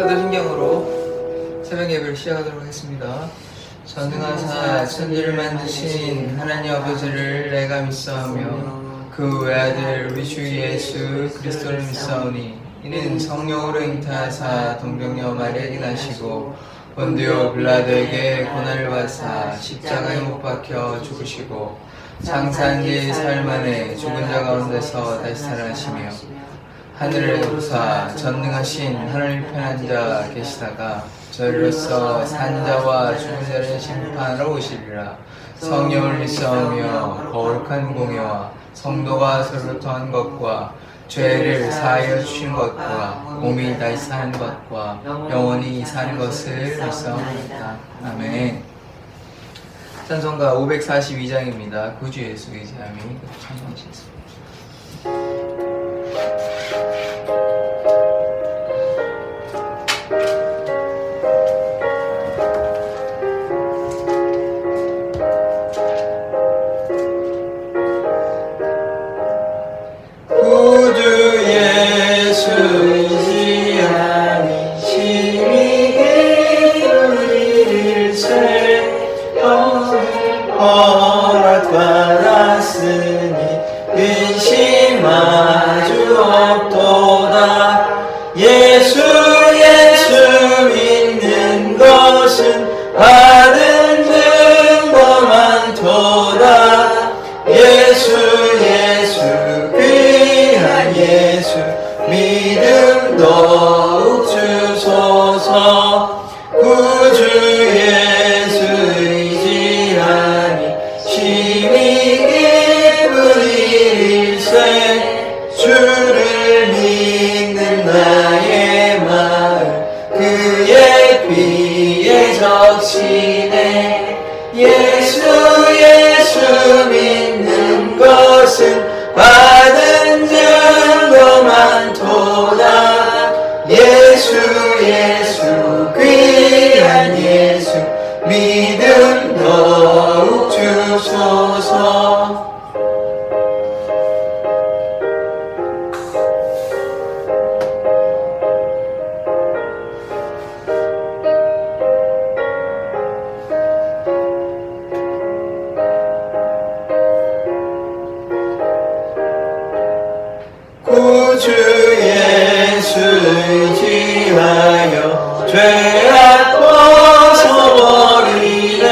사도신경으로 새벽 예배를 시작하도록 하겠습니다. 전능하사 천지를 만드신 하나님 아버지를 내가 믿사오며 그 외아들 우리 주 예수 그리스도를 믿사오니 이는 성령으로 잉태하사 동정녀 마리아에게 나시고 본디오 빌라도에게 고난을 받사 십자가에 못 박혀 죽으시고 장사한 지 사흘 만에 죽은 자 가운데서 다시 살아나시며 하늘에 오르사 전능하신 하나님 편한 자 계시다가 저희로서 산 자와 죽은 자를 심판하러 오시리라. 성령을 믿사오며 거룩한 공예와 성도가 서로 통한 것과 죄를 사하여 주신 것과 몸이 다시 사는 것과 영원히 사는 것을 믿사옵나이다. 아멘. 찬송가 542장입니다. 구주 예수 의지함이 찬송하시겠습니다. 믿음 더욱 주소서. 구주 예수 의지하니 심히 기쁜 일세. 주를 믿는 나의 마음 그의 피에 적시네. 예수 믿는 것은 받은 증거 많도다. 예수 귀한 예수 믿음 더욱 주소서. 구주 예수 의지하여 죄악 벗어버리네.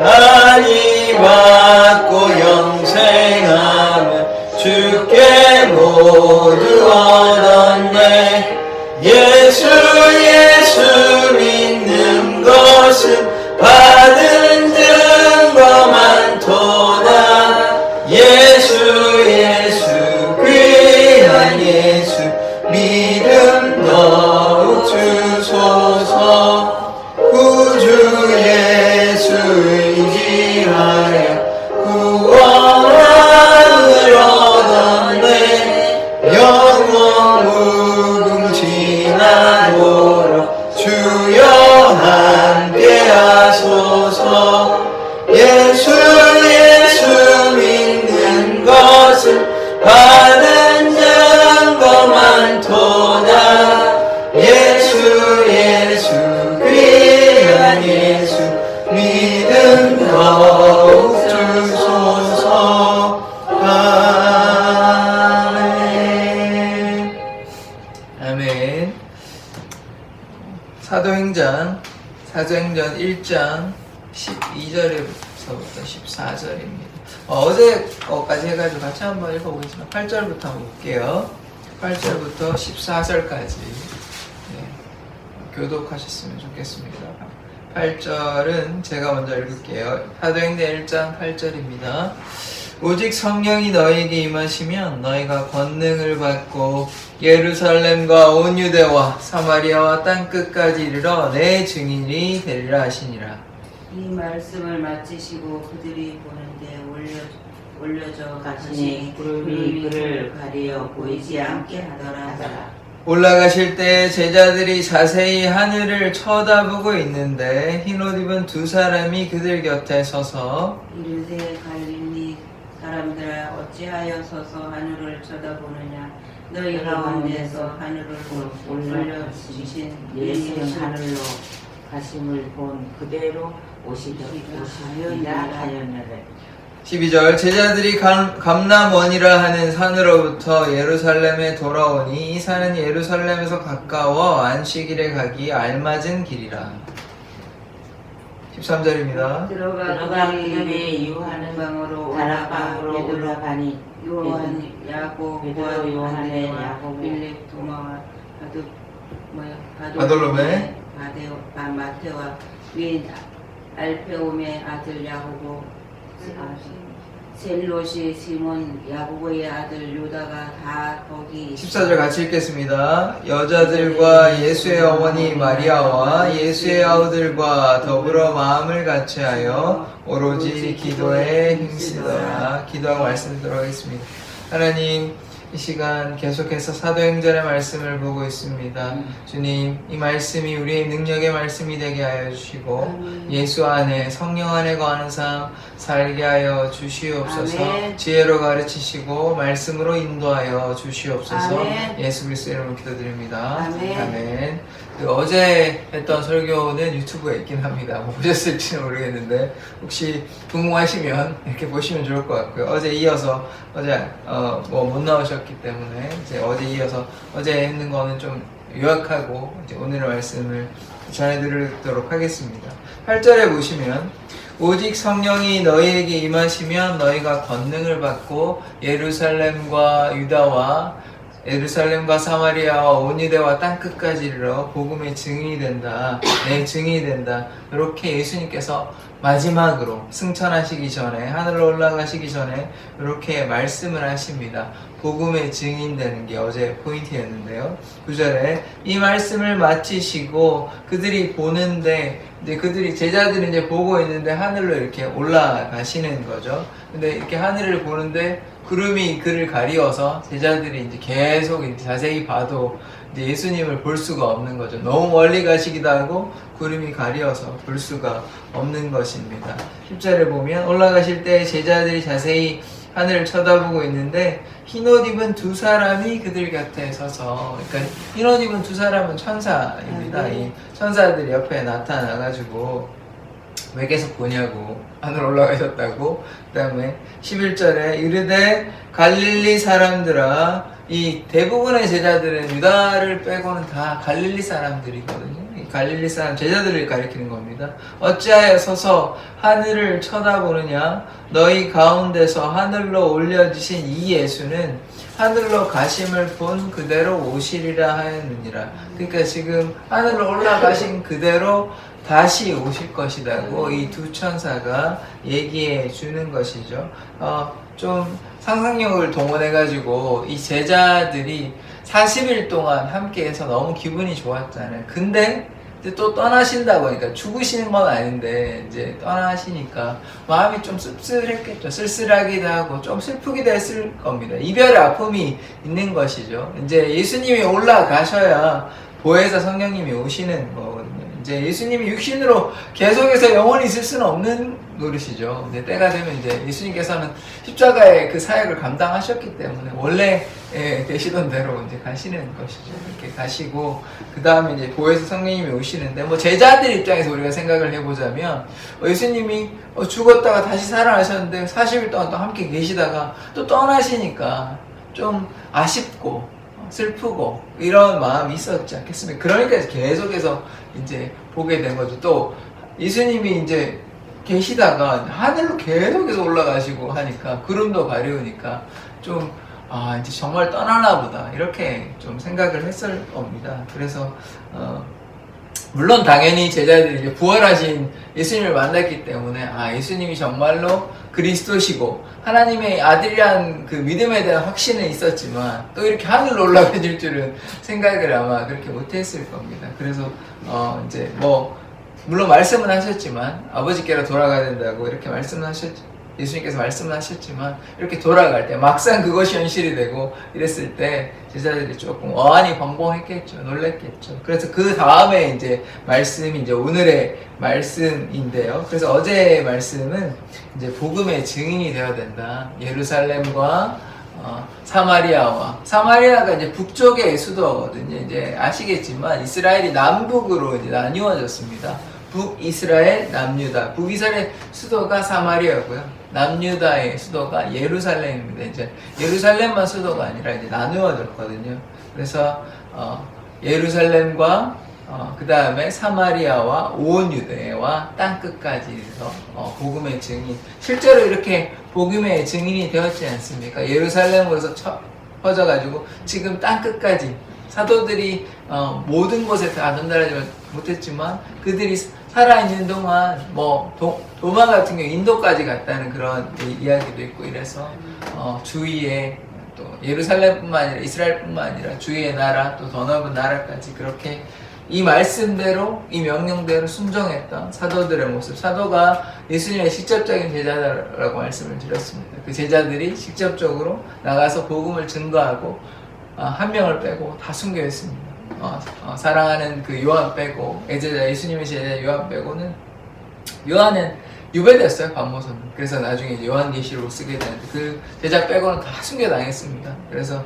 안위 받고 영생하면 주께 모두 얻었네. 예수 믿는 것은 받은 증거 많도다. 예수 귀한 예수 믿음 더욱 주소서. 구주 예수 의지하여 구원을 얻었네. 영원 무궁지나도록 주여 함께 하소서. 예수 믿는 것은 받은 증거 많도다. 예수 귀한 예수 믿음 더욱 주소서. 아멘. 아멘. 사도행전 1장 12절에서부터 14절입니다. 어제 거까지 해가지고 같이 한번 읽어보겠습니다. 8절부터 한번 볼게요. 8절부터 14절까지 교독하셨으면 좋겠습니다. 8절은 제가 먼저 읽을게요. 사도행전 1장 8절입니다. 오직 성령이 너희에게 임하시면 너희가 권능을 받고 예루살렘과 온 유대와 사마리아와 땅끝까지 이르러 내 증인이 되리라 하시니라. 이 말씀을 마치시고 그들이 보는데 올려져 가시니 구름이 그를 가리어 보이지 않게 하더라. 올라가실 때 제자들이 자세히 하늘을 쳐다보고 있는데 흰옷 입은 두 사람이 그들 곁에 서서 이르되 갈릴리 사람들아 어찌하여 서서 하늘을 쳐다보느냐. 너희 가운데서 하늘을 올려주신 예수는 하늘로 가심을 본 그대로 오시리라 하였느래. 12절 제자들이 감람원이라 하는 산으로부터 예루살렘에 돌아오니 이 산은 예루살렘에서 가까워 안식일에 가기 알맞은 길이라. 13절입니다. 들어가 그들이 유하는 방으로 다락방으로 올라가니 요한 야고보와 베드로 요한의 안드레와 야고보 빌립 도마와 바돌로메 마테와 및 알페오메 아들 야고보 셀롯이 시몬 야고보의 아들 요다가 다 거기 14절 같이 읽겠습니다. 여자들과 예수의 어머니 마리아와 예수의 아우들과 더불어 마음을 같이하여 오로지 기도에 힘쓰더라. 기도하고 말씀드리도록 하겠습니다. 하나님, 이 시간 계속해서 사도행전의 말씀을 보고 있습니다. 주님, 이 말씀이 우리의 능력의 말씀이 되게 하여 주시고 예수 안에 성령 안에 거하는 삶 살게 하여 주시옵소서. 아멘. 지혜로 가르치시고 말씀으로 인도하여 주시옵소서. 아멘. 예수 그리스도 이름으로 기도드립니다. 아멘. 아멘. 어제 했던 설교는 유튜브에 있긴 합니다. 뭐 보셨을지는 모르겠는데 혹시 궁금하시면 이렇게 보시면 좋을 것 같고요. 어제 이어서 어제 못 나오셨기 때문에 이제 어제 이어서 어제 했는 거는 좀 요약하고 이제 오늘의 말씀을 전해드리도록 하겠습니다. 8절에 보시면 오직 성령이 너희에게 임하시면 너희가 권능을 받고 예루살렘과 사마리아와 온 유대와 땅끝까지 이르러 복음의 증인이 된다. 내 증인이 된다. 이렇게 예수님께서 마지막으로 승천하시기 전에 하늘로 올라가시기 전에 이렇게 말씀을 하십니다. 복음의 증인 되는 게 어제 포인트였는데요. 9절에 이 말씀을 마치시고 그들이 보는데 이제 제자들이 이제 보고 있는데 하늘로 이렇게 올라가시는 거죠. 근데 이렇게 하늘을 보는데 구름이 그를 가리워서 제자들이 이제 계속 이제 자세히 봐도 이제 예수님을 볼 수가 없는 거죠. 너무 멀리 가시기도 하고 구름이 가리워서 볼 수가 없는 것입니다. 10절에 보면 올라가실 때 제자들이 자세히 하늘을 쳐다보고 있는데 흰옷 입은 두 사람이 그들 곁에 서서, 그러니까 흰옷 입은 두 사람은 천사입니다. 이 천사들이 옆에 나타나가지고 왜 계속 보냐고, 하늘 올라가셨다고. 그 다음에 11절에 이르되 갈릴리 사람들아, 이 대부분의 제자들은 유다를 빼고는 다 갈릴리 사람들이거든요. 이 갈릴리 사람 제자들을 가리키는 겁니다. 어찌하여 서서 하늘을 쳐다보느냐? 너희 가운데서 하늘로 올려지신 이 예수는 하늘로 가심을 본 그대로 오시리라 하였느니라. 그러니까 지금 하늘로 올라가신 그대로 다시 오실 것이라고 이 두 천사가 얘기해 주는 것이죠. 좀 상상력을 동원해가지고 이 제자들이 40일 동안 함께해서 너무 기분이 좋았잖아요. 근데 이제 또 떠나신다고 하니까, 죽으시는 건 아닌데 이제 떠나시니까 마음이 좀 씁쓸했겠죠. 쓸쓸하기도 하고 좀 슬프기도 했을 겁니다. 이별의 아픔이 있는 것이죠. 이제 예수님이 올라가셔야 보혜사 성령님이 오시는 거거든요. 이제 예수님이 육신으로 계속해서 영원히 있을 수는 없는 노릇이죠. 이제 때가 되면 이제 예수님께서는 십자가의 그 사역을 감당하셨기 때문에 원래 되시던 대로 이제 가시는 것이죠. 이렇게 가시고 그 다음에 이제 보혜사 성령님이 오시는데, 뭐 제자들 입장에서 우리가 생각을 해보자면 예수님이 죽었다가 다시 살아나셨는데 40일 동안 또 함께 계시다가 또 떠나시니까 좀 아쉽고 슬프고 이런 마음이 있었지 않겠습니까? 그러니까 계속해서 이제 보게 된 거죠. 또 예수님이 이제 계시다가 하늘로 계속해서 올라가시고 하니까 구름도 가려우니까 좀 이제 정말 떠나나 보다 이렇게 좀 생각을 했을 겁니다. 그래서 물론 당연히 제자들이 이제 부활하신 예수님을 만났기 때문에 예수님이 정말로 그리스도시고 하나님의 아들이란 그 믿음에 대한 확신은 있었지만 또 이렇게 하늘로 올라가실 줄은 생각을 아마 그렇게 못했을 겁니다. 그래서 이제 뭐 물론 말씀은 하셨지만 아버지께로 돌아가야 된다고 이렇게 예수님께서 말씀을 하셨지만 이렇게 돌아갈 때 막상 그것이 현실이 되고 이랬을 때 제자들이 조금 어안이 벙벙했겠죠. 놀랬겠죠. 그래서 그 다음에 이제 말씀이 이제 오늘의 말씀인데요. 그래서 어제의 말씀은 이제 복음의 증인이 되어야 된다. 예루살렘과 사마리아가 이제 북쪽의 수도거든요. 이제 아시겠지만 이스라엘이 남북으로 이제 나뉘어졌습니다. 북이스라엘, 남유다. 북이스라엘 수도가 사마리아고요. 남유다의 수도가 예루살렘입니다. 이제 예루살렘만 수도가 아니라 이제 나누어졌거든요. 그래서 예루살렘과 그 다음에 사마리아와 온 유대와 땅끝까지 해서 복음의 증인, 실제로 이렇게 복음의 증인이 되었지 않습니까? 예루살렘으로서 퍼져가지고 지금 땅끝까지 사도들이 모든 곳에 다 전달하지 못했지만 그들이 살아있는 동안 뭐 도마 같은 경우 인도까지 갔다는 그런 이야기도 있고, 이래서 주위에 또 예루살렘뿐만 아니라 이스라엘뿐만 아니라 주위의 나라, 또 더 넓은 나라까지 그렇게 이 말씀대로, 이 명령대로 순종했던 사도들의 모습, 사도가 예수님의 직접적인 제자라고 말씀을 드렸습니다. 그 제자들이 직접적으로 나가서 복음을 증거하고 한 명을 빼고 다 순교했습니다. 사랑하는 그 요한 빼고, 애제자 예수님의 제자 요한 빼고는, 요한은 유배됐어요, 관모서는. 그래서 나중에 이제 요한계시록을 쓰게 되는데 그 제자 빼고는 다 순교당했습니다. 그래서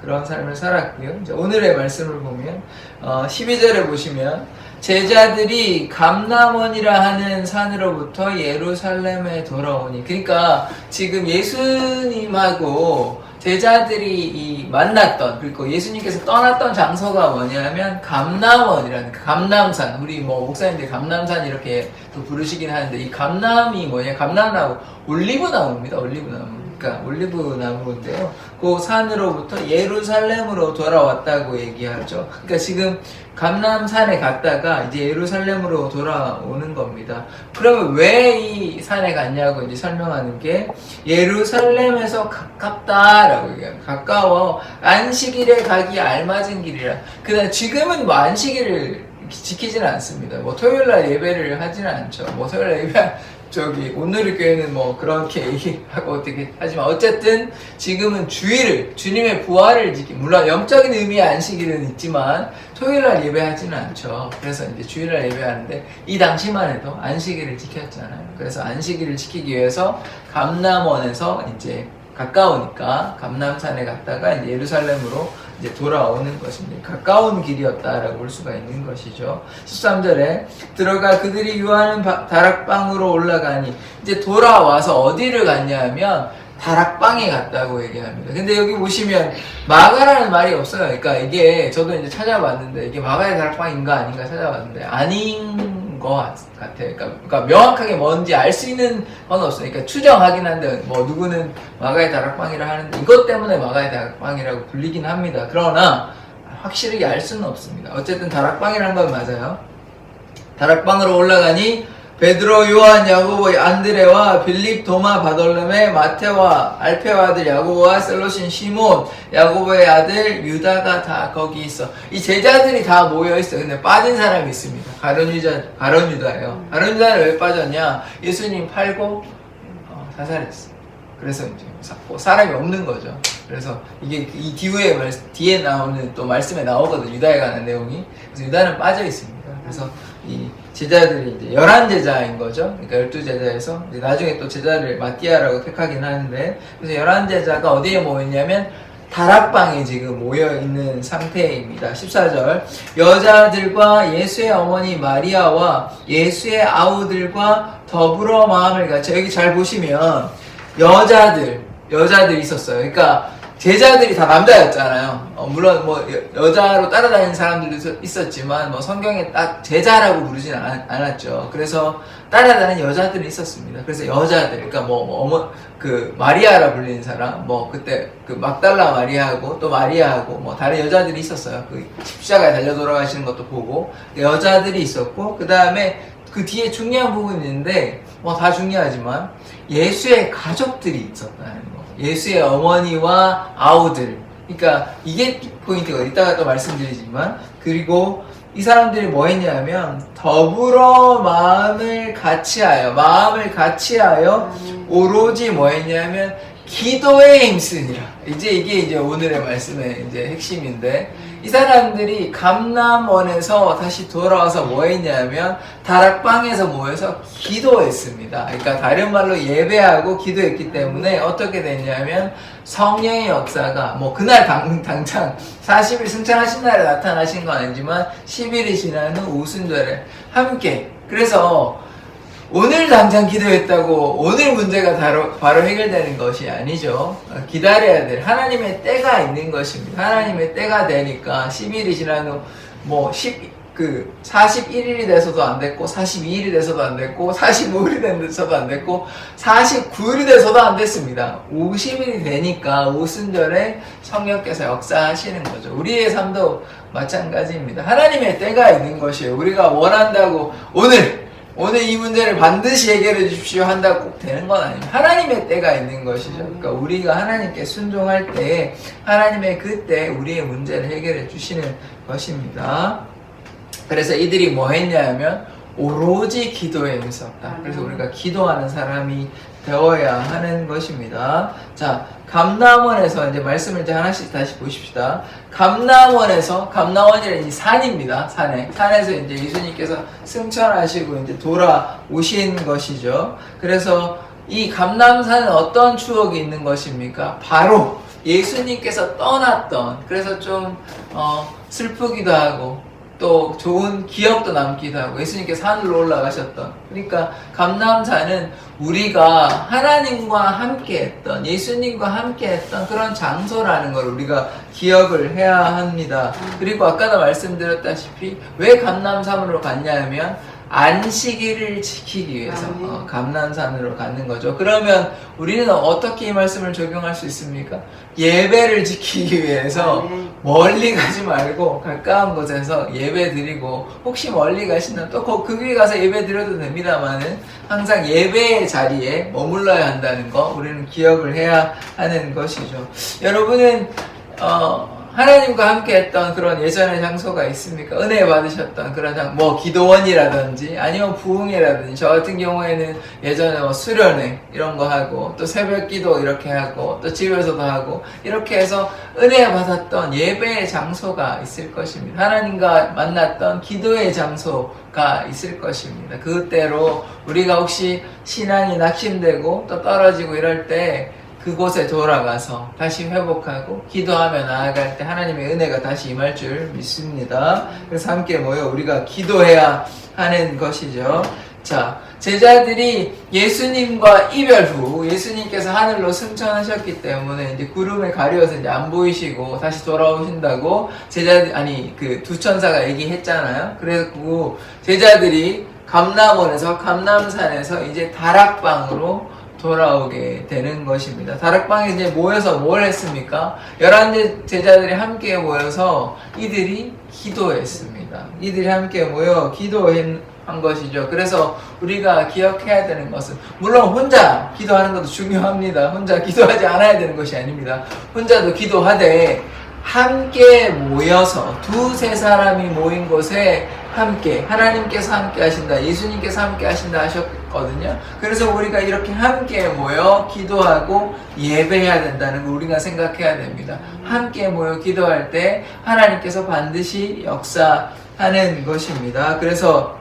그런 삶을 살았고요. 이제 오늘의 말씀을 보면 12절에 보시면 제자들이 감람원이라 하는 산으로부터 예루살렘에 돌아오니, 그러니까 지금 예수님하고 제자들이 만났던, 그리고 예수님께서 떠났던 장소가 뭐냐면 감람원이라는, 감람산, 우리 뭐 목사님들이 감람산 이렇게 또 부르시긴 하는데, 이 감람이 뭐냐, 감람나무, 올리브나무입니다. 올리브나무. 그러니까 올리브나무인데요. 그 산으로부터 예루살렘으로 돌아왔다고 얘기하죠. 그러니까 지금 감람산에 갔다가 이제 예루살렘으로 돌아오는 겁니다. 그러면 왜 이 산에 갔냐고 이제 설명하는 게, 예루살렘에서 가깝다라고 얘기해요. 가까워. 안식일에 가기 알맞은 길이라. 그다음 지금은 뭐 안식일을 지키지는 않습니다. 뭐 토요일날 예배를 하지는 않죠. 뭐 토요일날 예배 온누리교회는 뭐 그렇게 얘기하고 어떻게 하지만, 어쨌든 지금은 주일을, 주님의 부활을 물론 영적인 의미의 안식일은 있지만 토요일날 예배하지는 않죠. 그래서 이제 주일날 예배하는데, 이 당시만 해도 안식일을 지켰잖아요. 그래서 안식일을 지키기 위해서 감람원에서 이제 가까우니까 감람산에 갔다가 이제 예루살렘으로 이제 돌아오는 것입니다. 가까운 길이었다라고 볼 수가 있는 것이죠. 13절에 들어가 그들이 유하는 다락방으로 올라가니, 이제 돌아와서 어디를 갔냐 하면 다락방에 갔다고 얘기합니다. 근데 여기 보시면 마가라는 말이 없어요. 그러니까 이게 저도 이제 찾아봤는데, 이게 마가의 다락방인가 아닌가 찾아봤는데 아닌 것 같아요. 그러니까 명확하게 뭔지 알 수 있는 건 없어요. 그러니까 추정하긴 한데, 뭐 누구는 마가의 다락방이라 하는데 이것 때문에 마가의 다락방이라고 불리긴 합니다. 그러나 확실하게 알 수는 없습니다. 어쨌든 다락방이라는 건 맞아요. 다락방으로 올라가니 베드로, 요한, 야고보, 안드레와 빌립, 도마, 바돌레메, 마테와 알페와 아들 야고보와 셀로신 시몬, 야고보의 아들 유다가 다 거기 있어. 이 제자들이 다 모여 있어. 근데 빠진 사람이 있습니다. 가룟 유다예요. 가룟 유다는 왜 빠졌냐? 예수님 팔고 자살했어. 그래서 이제 사람이 없는 거죠. 그래서 이게 이 뒤에 나오는 또 말씀에 나오거든, 유다에 관한 내용이. 그래서 유다는 빠져 있습니다. 그래서 이 제자들이 이제 11제자인 거죠. 그러니까 12제자에서 이제 나중에 또 제자를 마띠아라고 택하긴 하는데, 그래서 11제자가 어디에 모였냐면 다락방에 지금 모여있는 상태입니다. 14절 여자들과 예수의 어머니 마리아와 예수의 아우들과 더불어 마음을 같이, 여기 잘 보시면 여자들이 있었어요. 그러니까 제자들이 다 남자였잖아요. 물론 뭐 여자로 따라다니는 사람들도 있었지만 뭐 성경에 딱 제자라고 부르진 않았죠. 그래서 따라다니는 여자들이 있었습니다. 그래서 여자들, 그러니까 그 마리아라 불리는 사람, 뭐 그때 그 막달라 마리아하고 또 마리아하고 뭐 다른 여자들이 있었어요. 그 십자가에 달려 돌아가시는 것도 보고 여자들이 있었고, 그 다음에 그 뒤에 중요한 부분이 있는데, 뭐 다 중요하지만 예수의 가족들이 있었다는 거. 예수의 어머니와 아우들. 그러니까 이게 포인트가 이따가 또 말씀드리지만, 그리고 이 사람들이 뭐 했냐면 더불어 마음을 같이하여 오로지 뭐 했냐면 기도에 힘쓰니라. 이게 오늘의 말씀의 이제 핵심인데, 이 사람들이 감람원에서 다시 돌아와서 뭐 했냐면 다락방에서 모여서 기도했습니다. 그러니까 다른 말로 예배하고 기도했기 때문에 어떻게 됐냐면 성령의 역사가 뭐 그날 당장 40일 승천하신 날에 나타나신 건 아니지만 10일이 지난 후 오순절에 함께, 그래서 오늘 당장 기도했다고 오늘 문제가 바로 해결되는 것이 아니죠. 기다려야 될 하나님의 때가 있는 것입니다. 하나님의 때가 되니까 10일이 지난 후 뭐 41일이 돼서도 안 됐고 42일이 돼서도 안 됐고 45일이 돼서도 안 됐고 49일이 돼서도 안 됐습니다. 50일이 되니까 오순절에 성령께서 역사하시는 거죠. 우리의 삶도 마찬가지입니다. 하나님의 때가 있는 것이에요. 우리가 원한다고 오늘 이 문제를 반드시 해결해 주십시오 한다고 꼭 되는 건 아닙니다. 하나님의 때가 있는 것이죠. 그러니까 우리가 하나님께 순종할 때 하나님의 그때 우리의 문제를 해결해 주시는 것입니다. 그래서 이들이 뭐 했냐면 오로지 기도에 힘썼다. 그래서 우리가 기도하는 사람이 되어야 하는 것입니다. 자, 감람원에서 이제 말씀을 이제 하나씩 다시 보십시다. 감람원이라는 이 산입니다. 산에서 이제 예수님께서 승천하시고 이제 돌아오신 것이죠. 그래서 이 감람산은 어떤 추억이 있는 것입니까? 바로 예수님께서 떠났던, 그래서 좀 슬프기도 하고 또 좋은 기억도 남기도 하고 예수님께서 하늘로 올라가셨던, 그러니까 감람산은 우리가 하나님과 함께 했던, 예수님과 함께 했던 그런 장소라는 걸 우리가 기억을 해야 합니다. 그리고 아까도 말씀드렸다시피 왜 감람산으로 갔냐면 안식일을 지키기 위해서 감람산으로 가는 거죠. 그러면 우리는 어떻게 이 말씀을 적용할 수 있습니까? 예배를 지키기 위해서 멀리 가지 말고 가까운 곳에서 예배 드리고, 혹시 멀리 가시면 또 그 위에 가서 예배 드려도 됩니다만은 항상 예배의 자리에 머물러야 한다는 거 우리는 기억을 해야 하는 것이죠. 여러분은 하나님과 함께 했던 그런 예전의 장소가 있습니까? 은혜 받으셨던 그런 뭐 기도원이라든지 아니면 부흥회라든지, 저 같은 경우에는 예전에 뭐 수련회 이런 거 하고 또 새벽 기도 이렇게 하고 또 집에서도 하고 이렇게 해서 은혜 받았던 예배의 장소가 있을 것입니다. 하나님과 만났던 기도의 장소가 있을 것입니다. 그때로 우리가 혹시 신앙이 낙심되고 또 떨어지고 이럴 때 그곳에 돌아가서 다시 회복하고 기도하며 나아갈 때 하나님의 은혜가 다시 임할 줄 믿습니다. 그래서 함께 모여 우리가 기도해야 하는 것이죠. 자, 제자들이 예수님과 이별 후 예수님께서 하늘로 승천하셨기 때문에 이제 구름에 가려서 이제 안 보이시고 다시 돌아오신다고 그 두 천사가 얘기했잖아요. 그래서 제자들이 감람산에서 이제 다락방으로 돌아오게 되는 것입니다. 다락방에 이제 모여서 뭘 했습니까? 11 제자들이 함께 모여서 이들이 기도했습니다. 이들이 함께 모여 기도한 것이죠. 그래서 우리가 기억해야 되는 것은, 물론 혼자 기도하는 것도 중요합니다. 혼자 기도하지 않아야 되는 것이 아닙니다. 혼자도 기도하되 함께 모여서 두세 사람이 모인 곳에 함께, 하나님께서 함께 하신다, 예수님께서 함께 하신다 하셨거든요. 그래서 우리가 이렇게 함께 모여 기도하고 예배해야 된다는 걸 우리가 생각해야 됩니다. 함께 모여 기도할 때 하나님께서 반드시 역사하는 것입니다. 그래서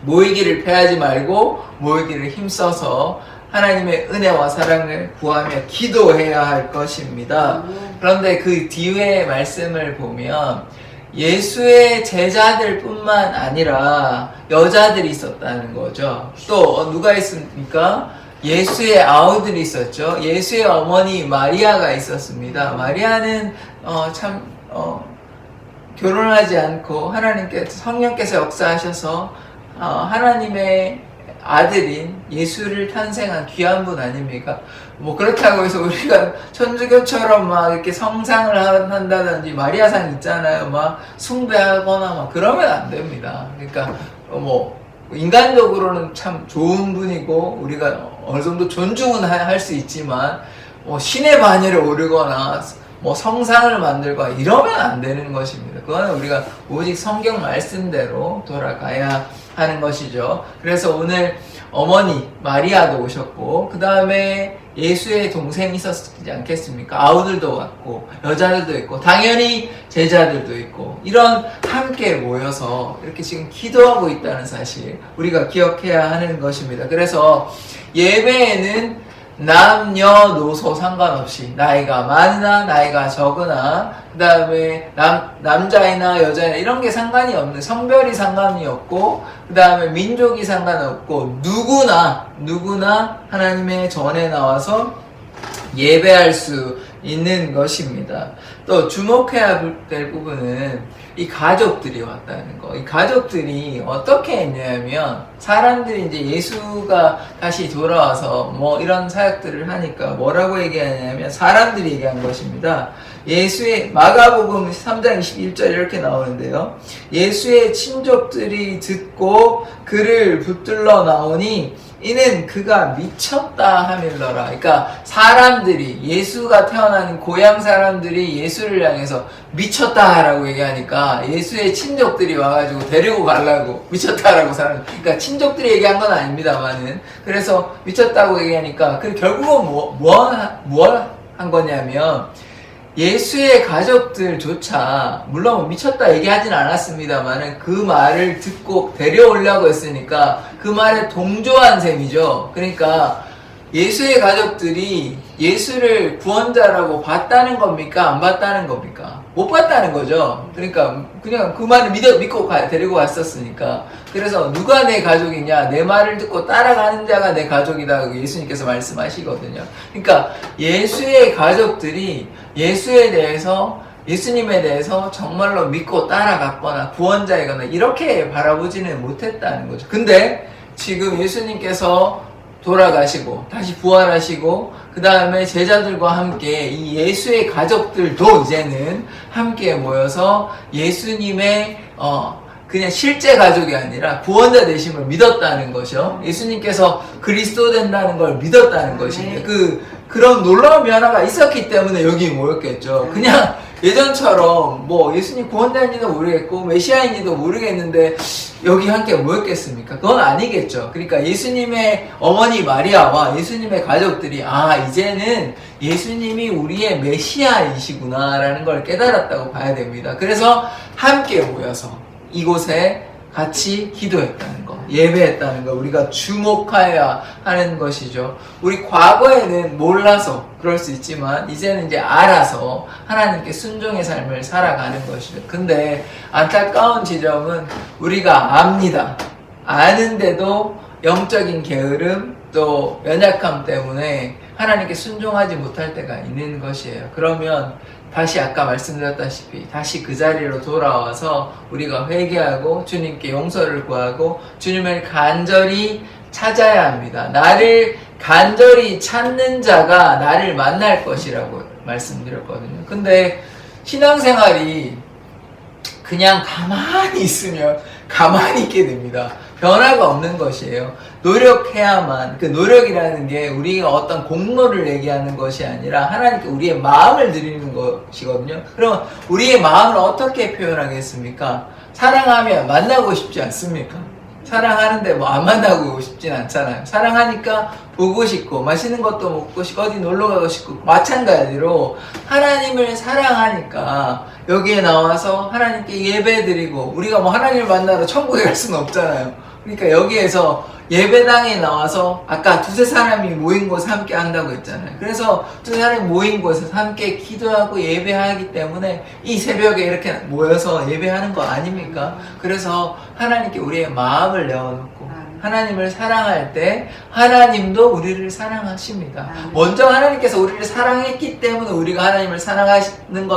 모이기를 패하지 말고 모이기를 힘써서 하나님의 은혜와 사랑을 구하며 기도해야 할 것입니다. 그런데 그 뒤에 말씀을 보면 예수의 제자들 뿐만 아니라 여자들이 있었다는 거죠. 또 누가 있습니까? 예수의 아우들이 있었죠. 예수의 어머니 마리아가 있었습니다. 마리아는 결혼하지 않고 성령께서 역사하셔서 하나님의 아들인 예수를 탄생한 귀한 분 아닙니까? 뭐 그렇다고 해서 우리가 천주교처럼 막 이렇게 성상을 한다든지 마리아상 있잖아요. 막 숭배하거나 막 그러면 안 됩니다. 그러니까 뭐 인간적으로는 참 좋은 분이고 우리가 어느 정도 존중은 할 수 있지만 뭐 신의 반열에 오르거나 뭐 성상을 만들거나 이러면 안 되는 것입니다. 그거는 우리가 오직 성경 말씀대로 돌아가야 하는 것이죠. 그래서 오늘 어머니 마리아도 오셨고 그 다음에 예수의 동생이 있었지 않겠습니까? 아우들도 왔고 여자들도 있고 당연히 제자들도 있고 이런 함께 모여서 이렇게 지금 기도하고 있다는 사실 우리가 기억해야 하는 것입니다. 그래서 예배에는 남녀노소 상관없이 나이가 많으나 나이가 적으나 그 다음에 남자이나 여자이나 이런 게 상관이 없는, 성별이 상관이 없고 그 다음에 민족이 상관없고 누구나 하나님의 전에 나와서 예배할 수 있는 것입니다. 또 주목해야 될 부분은 이 가족들이 왔다는 거. 이 가족들이 어떻게 했냐면 사람들이 이제 예수가 다시 돌아와서 뭐 이런 사역들을 하니까 뭐라고 얘기하냐면 사람들이 얘기한 것입니다. 예수의 마가복음 3장 21절 이렇게 나오는데요. 예수의 친족들이 듣고 그를 붙들러 나오니 이는 그가 미쳤다 하밀더라. 그러니까 사람들이, 예수가 태어난 고향 사람들이 예수를 향해서 미쳤다라고 얘기하니까 예수의 친족들이 와가지고 데리고 가려고 미쳤다라고 그러니까 친족들이 얘기한 건 아닙니다만은 그래서 미쳤다고 얘기하니까 결국은 뭘 한 거냐면 예수의 가족들조차 물론 미쳤다 얘기하진 않았습니다만은 그 말을 듣고 데려오려고 했으니까 그 말에 동조한 셈이죠. 그러니까 예수의 가족들이 예수를 구원자라고 봤다는 겁니까? 안 봤다는 겁니까? 못 봤다는 거죠. 그러니까 그냥 그 말을 믿고 데리고 왔었으니까. 그래서 누가 내 가족이냐? 내 말을 듣고 따라가는 자가 내 가족이다. 예수님께서 말씀하시거든요. 그러니까 예수의 가족들이 예수님에 대해서 정말로 믿고 따라갔거나 구원자이거나 이렇게 바라보지는 못했다는 거죠. 근데 지금 예수님께서 돌아가시고 다시 부활하시고 그 다음에 제자들과 함께 이 예수의 가족들도 이제는 함께 모여서 예수님의 그냥 실제 가족이 아니라 구원자 되심을 믿었다는 것이요. 예수님께서 그리스도 된다는 걸 믿었다는 것입니다. 그런 놀라운 변화가 있었기 때문에 여기 모였겠죠. 그냥 예전처럼 뭐 예수님 구원자인지도 모르겠고 메시아인지도 모르겠는데 여기 함께 모였겠습니까? 그건 아니겠죠. 그러니까 예수님의 어머니 마리아와 예수님의 가족들이 이제는 예수님이 우리의 메시아이시구나 라는 걸 깨달았다고 봐야 됩니다. 그래서 함께 모여서 이곳에 같이 기도했다는 거, 예배했다는 거 우리가 주목해야 하는 것이죠. 우리 과거에는 몰라서 그럴 수 있지만 이제는 이제 알아서 하나님께 순종의 삶을 살아가는 것이죠. 근데 안타까운 지점은 우리가 압니다. 아는데도 영적인 게으름 또 연약함 때문에 하나님께 순종하지 못할 때가 있는 것이에요. 그러면 다시 아까 말씀드렸다시피 다시 그 자리로 돌아와서 우리가 회개하고 주님께 용서를 구하고 주님을 간절히 찾아야 합니다. 나를 간절히 찾는 자가 나를 만날 것이라고 말씀드렸거든요. 근데 신앙생활이 그냥 가만히 있으면 가만히 있게 됩니다. 변화가 없는 것이에요. 노력해야만, 그 노력이라는 게 우리가 어떤 공로를 얘기하는 것이 아니라 하나님께 우리의 마음을 드리는 것이거든요. 그럼 우리의 마음을 어떻게 표현하겠습니까? 사랑하면 만나고 싶지 않습니까? 사랑하는데 뭐 안 만나고 싶진 않잖아요. 사랑하니까 보고 싶고 맛있는 것도 먹고 싶고 어디 놀러 가고 싶고 마찬가지로 하나님을 사랑하니까 여기에 나와서 하나님께 예배드리고 우리가 뭐 하나님을 만나러 천국에 갈 수는 없잖아요. 그러니까 여기에서 예배당에 나와서 아까 두세 사람이 모인 곳에 함께 한다고 했잖아요. 그래서 두세 사람이 모인 곳에서 함께 기도하고 예배하기 때문에 이 새벽에 이렇게 모여서 예배하는 거 아닙니까? 그래서 하나님께 우리의 마음을 내어놓고 하나님을 사랑할 때 하나님도 우리를 사랑하십니다. 먼저 하나님께서 우리를 사랑했기 때문에 우리가 하나님을 사랑하는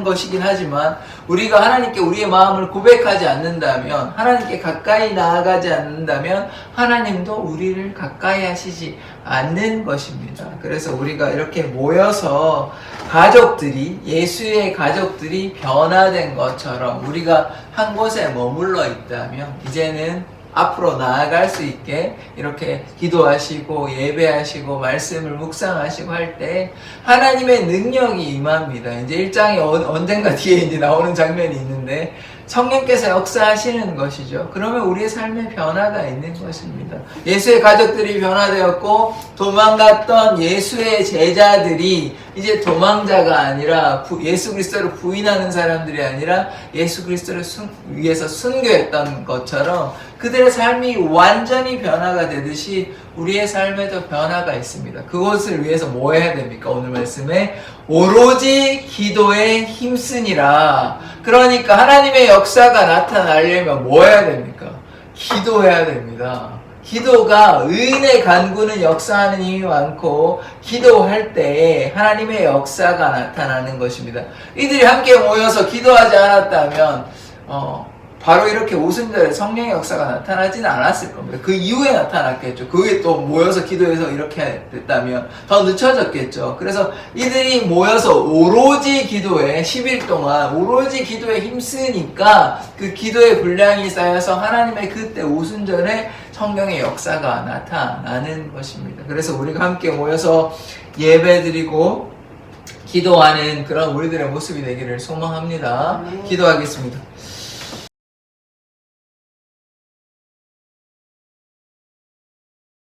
것이긴 하지만 우리가 하나님께 우리의 마음을 고백하지 않는다면 하나님께 가까이 나아가지 않는다면 하나님도 우리를 가까이 하시지 않는 것입니다. 그래서 우리가 이렇게 모여서 예수의 가족들이 변화된 것처럼 우리가 한 곳에 머물러 있다면 이제는 앞으로 나아갈 수 있게 이렇게 기도하시고 예배하시고 말씀을 묵상하시고 할 때 하나님의 능력이 임합니다. 이제 1장에 언젠가 뒤에 이제 나오는 장면이 있는데 성령께서 역사하시는 것이죠. 그러면 우리의 삶에 변화가 있는 것입니다. 예수의 가족들이 변화되었고 도망갔던 예수의 제자들이 이제 도망자가 아니라 예수 그리스도를 부인하는 사람들이 아니라 예수 그리스도를 위해서 순교했던 것처럼 그들의 삶이 완전히 변화가 되듯이 우리의 삶에도 변화가 있습니다. 그것을 위해서 뭐 해야 됩니까? 오늘 말씀에 오로지 기도에 힘쓰니라. 그러니까 하나님의 역사가 나타나려면 뭐 해야 됩니까? 기도해야 됩니다. 기도가 의인의 간구는 역사하는 힘이 많고 기도할 때 하나님의 역사가 나타나는 것입니다. 이들이 함께 모여서 기도하지 않았다면 바로 이렇게 오순절에 성령의 역사가 나타나지는 않았을 겁니다. 그 이후에 나타났겠죠. 그게 또 모여서 기도해서 이렇게 됐다면 더 늦춰졌겠죠. 그래서 이들이 모여서 오로지 기도에 10일 동안 오로지 기도에 힘쓰니까 그 기도의 분량이 쌓여서 하나님의 그때 오순절에 성령의 역사가 나타나는 것입니다. 그래서 우리가 함께 모여서 예배드리고 기도하는 그런 우리들의 모습이 되기를 소망합니다. 기도하겠습니다.